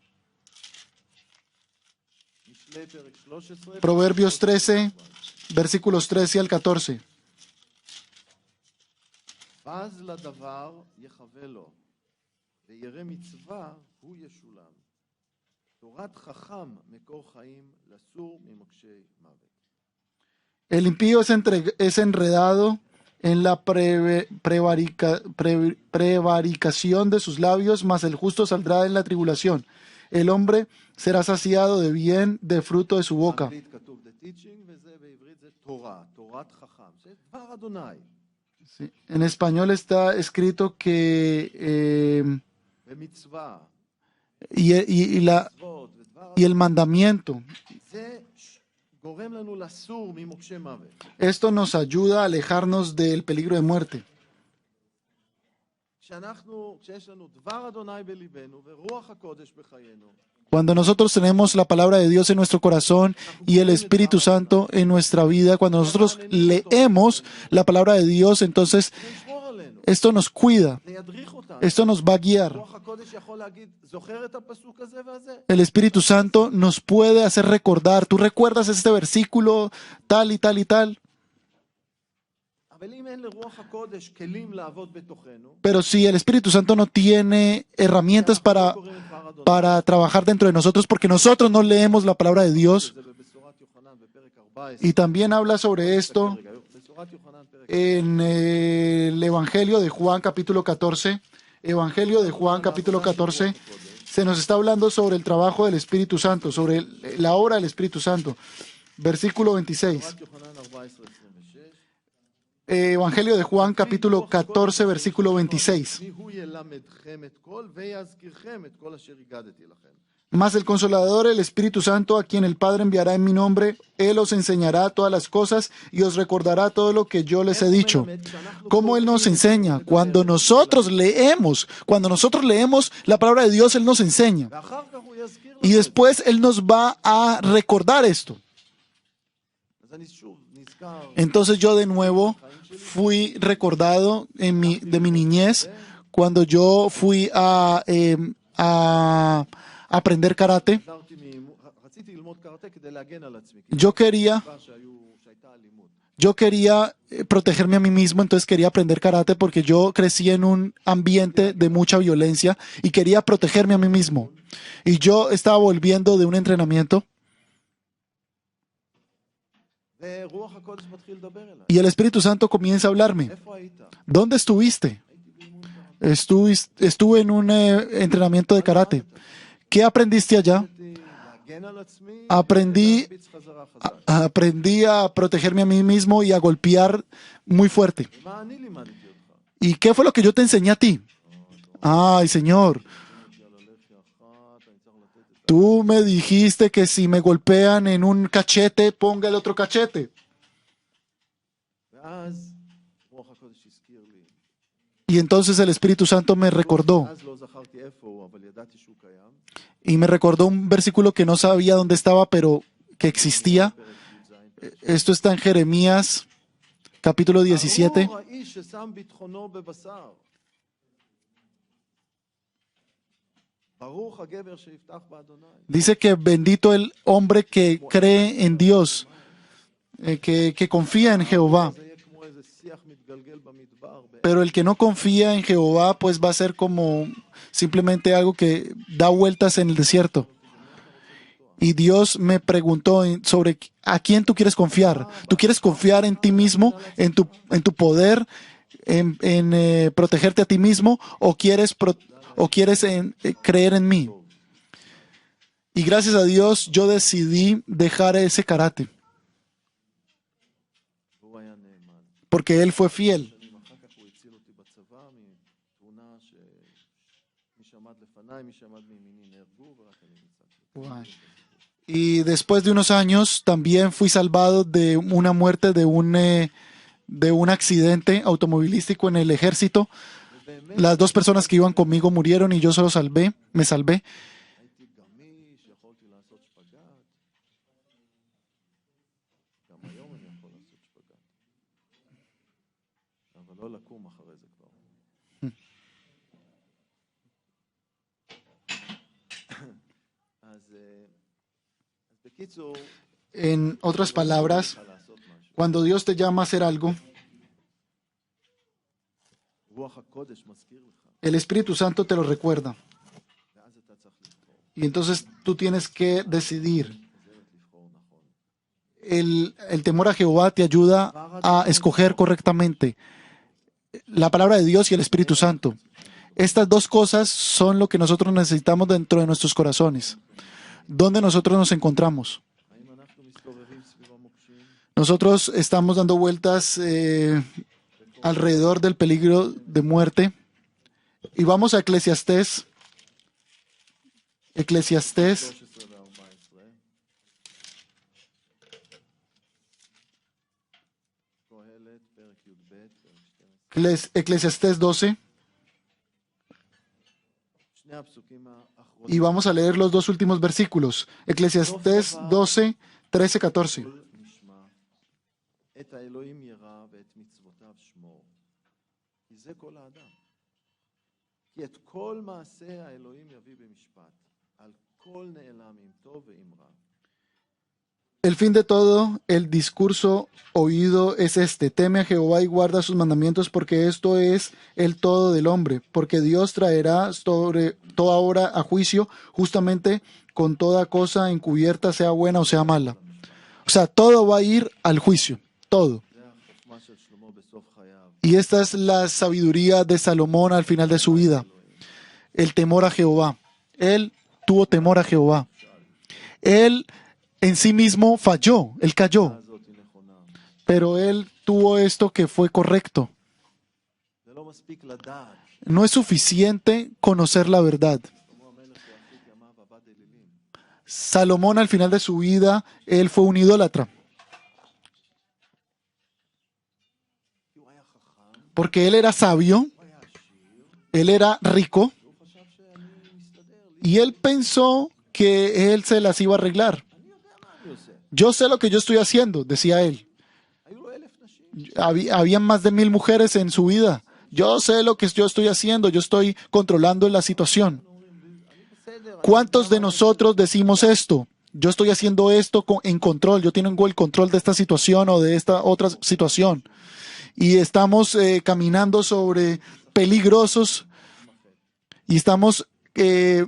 Proverbios 13, versículos 13 al 14. El impío es enredado en la prevaricación de sus labios, mas el justo saldrá en la tribulación. El hombre será saciado de bien de fruto de su boca. Sí. En español está escrito que y el mandamiento. Esto nos ayuda a alejarnos del peligro de muerte. Cuando nosotros tenemos la palabra de Dios en nuestro corazón y el Espíritu Santo en nuestra vida, cuando nosotros leemos la palabra de Dios, entonces esto nos cuida, esto nos va a guiar. El Espíritu Santo nos puede hacer recordar, ¿tú recuerdas este versículo tal y tal y tal? Pero si el Espíritu Santo no tiene herramientas para trabajar dentro de nosotros, porque nosotros no leemos la palabra de Dios, y también habla sobre esto en el Evangelio de Juan capítulo 14, Evangelio de Juan capítulo 14, se nos está hablando sobre el trabajo del Espíritu Santo, sobre la obra del Espíritu Santo. Versículo 26. Evangelio de Juan, capítulo 14, versículo 26. Mas el Consolador, el Espíritu Santo, a quien el Padre enviará en mi nombre, Él os enseñará todas las cosas y os recordará todo lo que yo les he dicho. ¿Cómo Él nos enseña? Cuando nosotros leemos la palabra de Dios, Él nos enseña. Y después Él nos va a recordar esto. Entonces yo de nuevo fui recordado de mi niñez cuando yo fui a aprender karate. Yo quería protegerme a mí mismo, entonces quería aprender karate porque yo crecí en un ambiente de mucha violencia y quería protegerme a mí mismo. Y yo estaba volviendo de un entrenamiento y el Espíritu Santo comienza a hablarme. ¿Dónde estuviste? Estuve en un entrenamiento de karate. ¿Qué aprendiste allá? Aprendí a protegerme a mí mismo y a golpear muy fuerte. ¿Y qué fue lo que yo te enseñé a ti? Ay, Señor, tú me dijiste que si me golpean en un cachete, ponga el otro cachete. Y entonces el Espíritu Santo me recordó. Y me recordó un versículo que no sabía dónde estaba, pero que existía. Esto está en Jeremías, capítulo 17. Dice que bendito el hombre que cree en Dios, que confía en Jehová. Pero el que no confía en Jehová, pues va a ser como simplemente algo que da vueltas en el desierto. Y Dios me preguntó sobre a quién tú quieres confiar. ¿Tú quieres confiar en ti mismo, en tu poder, en protegerte a ti mismo, o quieres creer en mí? Y gracias a Dios yo decidí dejar ese karate, porque él fue fiel. Y después de unos años también fui salvado de una muerte de un accidente automovilístico en el ejército. Las dos personas que iban conmigo murieron y yo solo me salvé. En otras palabras, cuando Dios te llama a hacer algo, el Espíritu Santo te lo recuerda. Y entonces tú tienes que decidir. El temor a Jehová te ayuda a escoger correctamente la palabra de Dios y el Espíritu Santo. Estas dos cosas son lo que nosotros necesitamos dentro de nuestros corazones. ¿Dónde nosotros nos encontramos? Nosotros estamos dando vueltas alrededor del peligro de muerte. Y vamos a Eclesiastés. Eclesiastés. Eclesiastés 12. Y vamos a leer los dos últimos versículos. Eclesiastés 12, 13, 14. El fin de todo el discurso oído es este: teme a Jehová y guarda sus mandamientos, porque esto es el todo del hombre, porque Dios traerá sobre toda obra a juicio, justamente con toda cosa encubierta, sea buena o sea mala. O sea, todo va a ir al juicio, todo. Y esta es la sabiduría de Salomón al final de su vida. El temor a Jehová. Él tuvo temor a Jehová. Él en sí mismo falló, él cayó. Pero él tuvo esto que fue correcto. No es suficiente conocer la verdad. Salomón al final de su vida, él fue un idólatra. Porque él era sabio, él era rico, y él pensó que él se las iba a arreglar. Yo sé lo que yo estoy haciendo, decía él. Había más de 1000 mujeres en su vida. Yo sé lo que yo estoy haciendo, yo estoy controlando la situación. ¿Cuántos de nosotros decimos esto? Yo estoy haciendo esto en control, yo tengo el control de esta situación o de esta otra situación. Y estamos caminando sobre peligrosos y estamos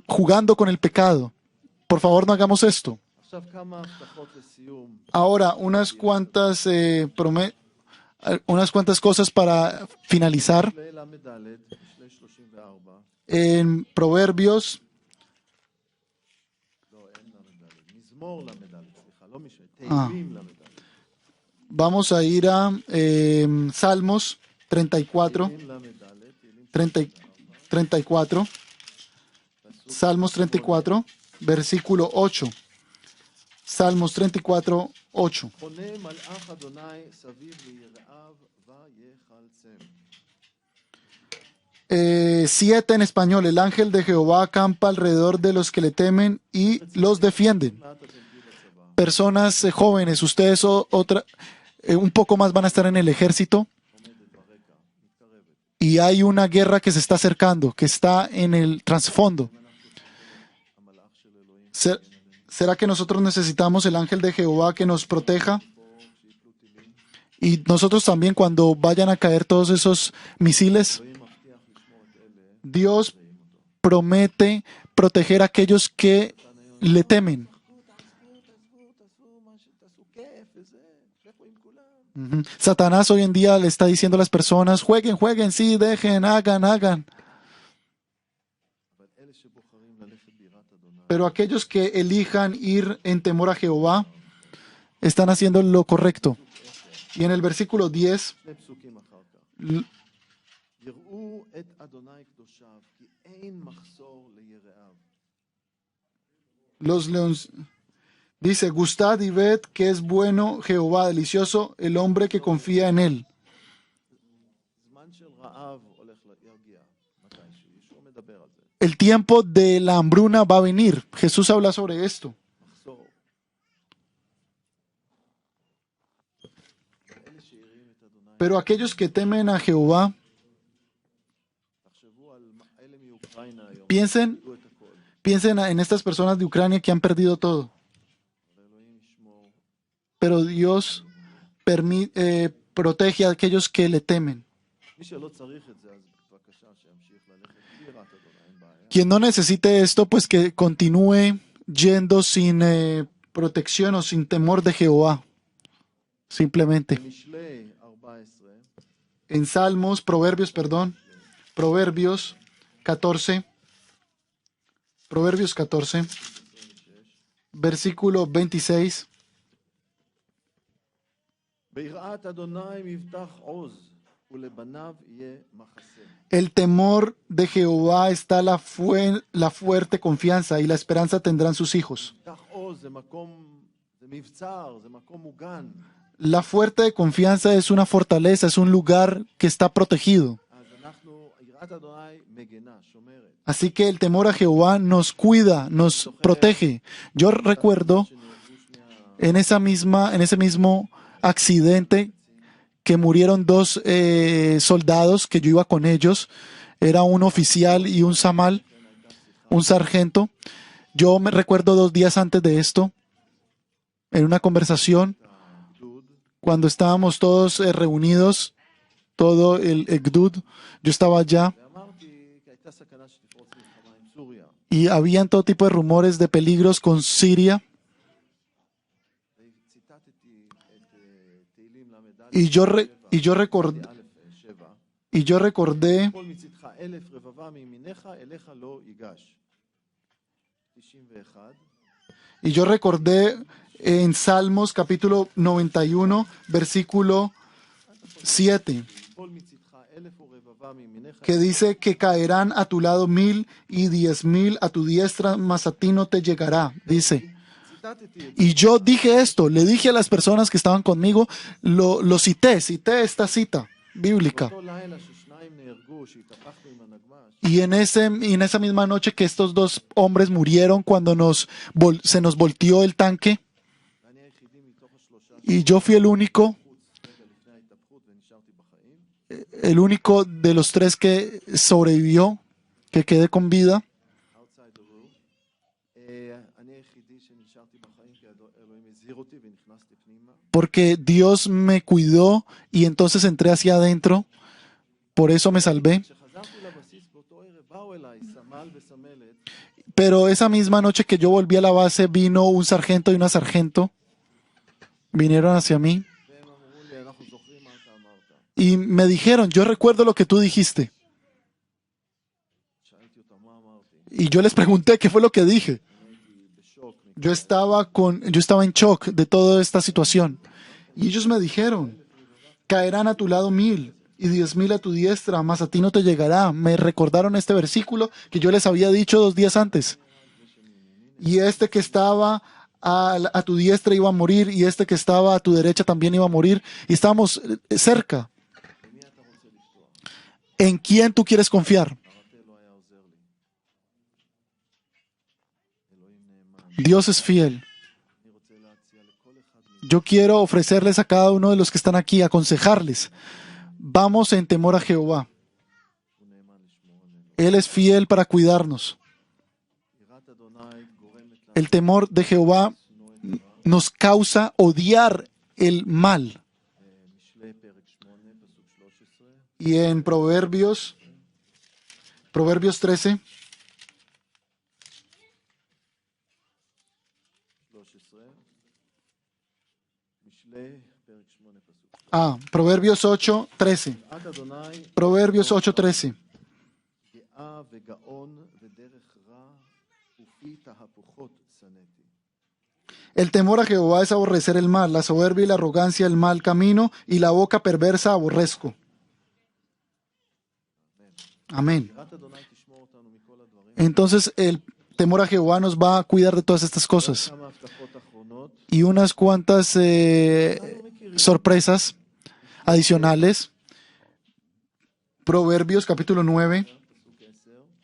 jugando con el pecado. Por favor, no hagamos esto. Ahora, unas cuantas cosas para finalizar. En Proverbios, vamos a ir a Salmos 34. Salmos 34, versículo 8. Salmos 34, 8. 7 en español. El ángel de Jehová acampa alrededor de los que le temen y los defienden. Personas jóvenes, ustedes un poco más van a estar en el ejército. Y hay una guerra que se está acercando, que está en el trasfondo. ¿Será que nosotros necesitamos el ángel de Jehová que nos proteja? Y nosotros también, cuando vayan a caer todos esos misiles, Dios promete proteger a aquellos que le temen. Satanás hoy en día le está diciendo a las personas: jueguen, jueguen, sí, dejen, hagan. Pero aquellos que elijan ir en temor a Jehová están haciendo lo correcto. Y en el versículo 10, שני פסוקים אחר כך. יראו את אדוני קדושיו, כי אין מחסור ליראיו. los leones, dice, gustad y ved que es bueno Jehová, delicioso el hombre que confía en él. זמן של רעב הולך להגיע מתישהו. ישוע מדבר על זה. El tiempo de la hambruna va a venir. Jesús habla sobre esto. מחסור. אלה שיראים את אדוני, Pero aquellos que temen a Jehová, תחשבו על אלה מאוקראינה היום. piensen איבדו את הכל. Piensen en estas personas de Ucrania que han perdido todo. אלוהים ישמור. Pero Dios protege a aquellos que le temen. מי שלא צריך את זה, אז בבקשה שימשיך ללכת בלי יראת אדוני, אין בעיה. Quien no necesite esto, pues que continúe yendo sin protección o sin temor de Jehová. Simplemente. במשלי 14, En Salmos, Proverbios 14. Proverbios 14, versículo 26. ביראת אדוני מבטח עוז, ולבניו יהיה מחסה. El temor de Jehová está la fuerte confianza y la esperanza tendrán sus hijos. מבטח עוז זה מקום, זה מבצר, זה מקום מוגן. La fuerte confianza es una fortaleza, es un lugar que está protegido. אז אנחנו, יראת אדוני מגנה, שומרת. Así que el temor a Jehová nos cuida, nos protege. Yo recuerdo en ese mismo accidente que murieron dos soldados que yo iba con ellos. Era un oficial y un samal, un sargento. Yo me recuerdo 2 días antes de esto, en una conversación, cuando estábamos todos reunidos, todo el Gdud, yo estaba allá. ואמרתי, כי הייתה סכנה שתפרוץ מלחמה עם סוריה. Y habían todo tipo de rumores de peligros con Siria. ציטטתי את תהילים ל"א, Y yo recordé כל מצדך 1000 רבבה מימינך, אליך לא ייגש. 91. Y yo recordé en Salmos capítulo 91, versículo 7, כל מצדך 1000 רבבה מימינך, que dice que caerán a tu lado 1000 y 10,000 a tu diestra, mas a ti no te llegará. Dice. ציטטתי את Y yo dije esto, le dije a las personas que estaban conmigo, lo cité esta cita bíblica. אותו לילה ששניים נהרגו, שהתהפכנו עם הנגמ"ש, Y en esa misma noche que estos 2 hombres murieron cuando se nos volteó el tanque, ואני היחידי מתוך השלושה y yo fui el único רגע לפני ההתהפכות ונשארתי בחיים, de los 3 que sobrevivió, que quedé con vida, outside the room. אני היחידי שנשארתי בחיים כי אלוהים הזהיר אותי ונכנסתי פנימה. porque Dios me cuidó y entonces entré hacia adentro, por eso me salvé. כשחזרתי לבסיס באותו ערב, באו אליי סמל וסמלת, Pero esa misma noche que yo volví a la base, vino un sargento y una sargento, vinieron hacia mí והם אמרו לי, אנחנו זוכרים מה אתה אמרת. y me dijeron, yo recuerdo lo que tú dijiste. שאלתי אותם מה אמרתי. Y yo les pregunté qué fue lo que dije. הייתי בשוק. Yo estaba en shock de toda esta situación. Y ellos me dijeron, caerán a tu lado 1000 y 10,000 a tu diestra, mas a ti no te llegará. Me recordaron este versículo que yo les había dicho 2 días antes. Y este que estaba a tu diestra iba a morir, y este que estaba a tu derecha también iba a morir. Y estábamos cerca. במי אתה רוצה לפתוח? ¿En quién tú quieres confiar? הרטה לא היה עוזר לי. אלוהים נאמן. Dios es fiel. אני רוצה להציע לכל אחד מאיתנו, Yo quiero ofrecerles a cada uno de los que están aquí, aconsejarles. Vamos en temor a Jehová. הוא נאמן לשמור עלינו. Él es fiel para cuidarnos. יראת אדוני גורמת לנו El temor de Jehová לשנוא את הרע. nos causa odiar el mal. משלי פרק 8, פסוק 13. Y en Proverbios 13, 13. משלי פרק 8, פסוק. Proverbios 8, 13. יראת אדוני Proverbios 8, 13. גאה וגאון ודרך רע ופי El temor a Jehová es aborrecer el mal, la soberbia y la arrogancia el mal camino, y la boca perversa aborrezco. Amén. Entonces el temor a Jehová nos va a cuidar de todas estas cosas. Y unas cuantas sorpresas adicionales. Proverbios capítulo 9,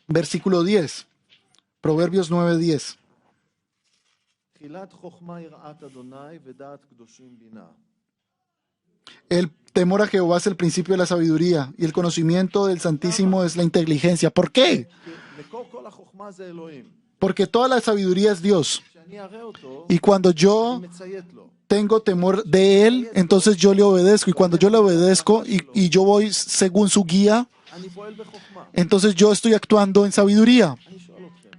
versículo 10. Proverbios 9, 10. El temor a Jehová es el principio de la sabiduría y el conocimiento del Santísimo es la inteligencia. ¿Por qué? Porque toda la sabiduría es Dios. Y cuando yo tengo temor de Él, entonces yo le obedezco. Y cuando yo le obedezco y yo voy según su guía, entonces yo estoy actuando en sabiduría.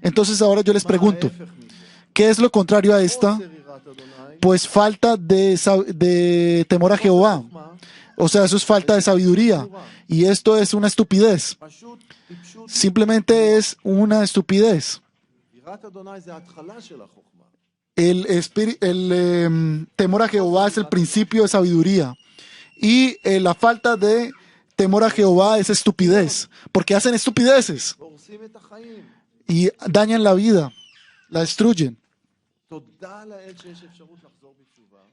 Entonces ahora yo les pregunto, ¿qué es lo contrario a esta? Pues falta de temor a Jehová. O sea, eso es falta de sabiduría. Y esto es una estupidez. Simplemente es una estupidez. El temor a Jehová es el principio de sabiduría. Y la falta de temor a Jehová es estupidez. Porque hacen estupideces. Y dañan la vida. La destruyen.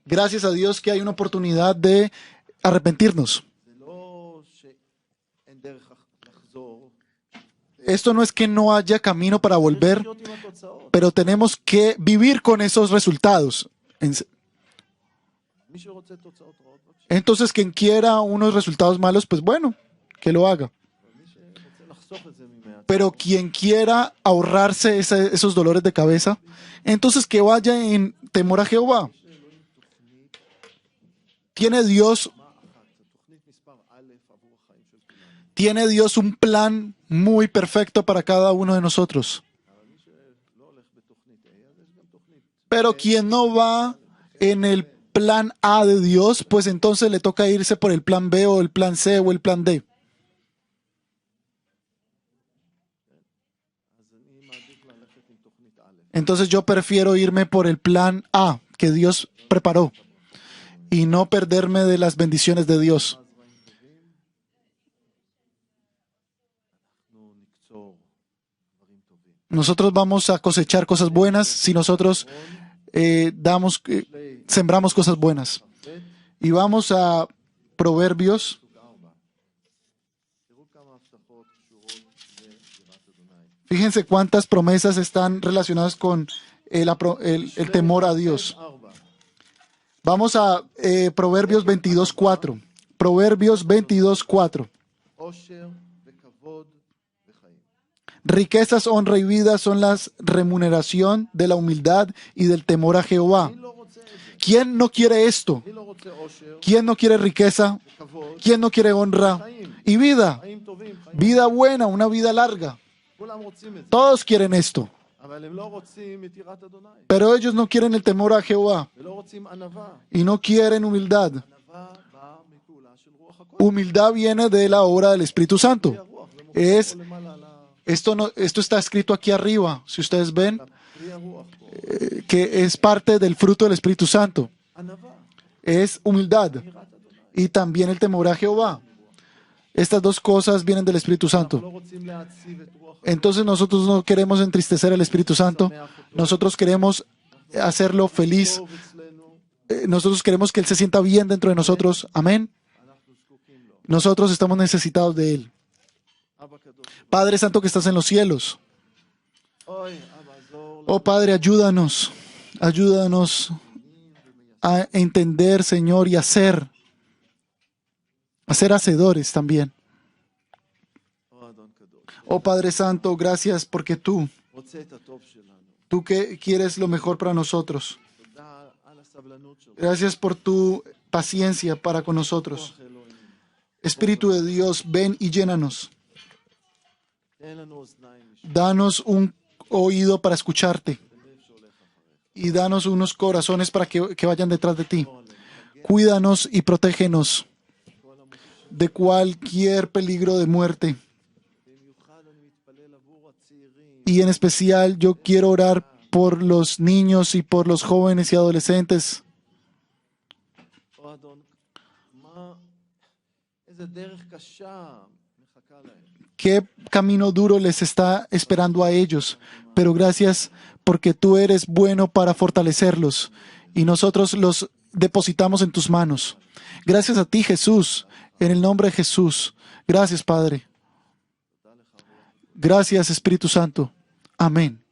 Gracias a Dios que hay una oportunidad de arrepentirnos. Esto no es que no haya camino para volver, pero tenemos que vivir con esos resultados. Entonces, quien quiera unos resultados malos, pues bueno, que lo haga. Pero quien quiera ahorrarse esos dolores de cabeza, entonces que vaya en temor a Jehová. ¿Tiene Dios un plan muy perfecto para cada uno de nosotros? Pero quien no va en el plan A de Dios, pues entonces le toca irse por el plan B o el plan C o el plan D. Entonces yo prefiero irme por el plan A que Dios preparó y no perderme de las bendiciones de Dios. Nosotros vamos a cosechar cosas buenas si nosotros sembramos cosas buenas. Y vamos a Proverbios. Fíjense cuántas promesas están relacionadas con el temor a Dios. Vamos a Proverbios 22:4. Proverbios 22:4. Riquezas, honra y vida son la remuneración de la humildad y del temor a Jehová. ¿Quién no quiere esto? ¿Quién no quiere riqueza? ¿Quién no quiere honra y vida? Vida buena, una vida larga. Todos quieren esto. Pero ellos no quieren el temor a Jehová. Y no quieren humildad. Humildad viene de la obra del Espíritu Santo. Esto está escrito aquí arriba, si ustedes ven, que es parte del fruto del Espíritu Santo. Es humildad y también el temor a Jehová. Estas dos cosas vienen del Espíritu Santo. Entonces nosotros no queremos entristecer al Espíritu Santo. Nosotros queremos hacerlo feliz. Nosotros queremos que Él se sienta bien dentro de nosotros. Amén. Nosotros estamos necesitados de Él. Padre Santo que estás en los cielos. Oh Padre, ayúdanos. Ayúdanos a entender, Señor, y a ser hacedores también. Oh Padre Santo, gracias porque tú que quieres lo mejor para nosotros. Gracias por tu paciencia para con nosotros. Espíritu de Dios, ven y llénanos. Danos un oído para escucharte y danos unos corazones para que vayan detrás de ti. Cuídanos y protégenos de cualquier peligro de muerte. Y en especial yo quiero orar por los niños y por los jóvenes y adolescentes. Qué camino duro les está esperando a ellos, pero gracias porque tú eres bueno para fortalecerlos y nosotros los depositamos en tus manos. Gracias a ti, Jesús, en el nombre de Jesús. Gracias, Padre. Gracias, Espíritu Santo. Amén.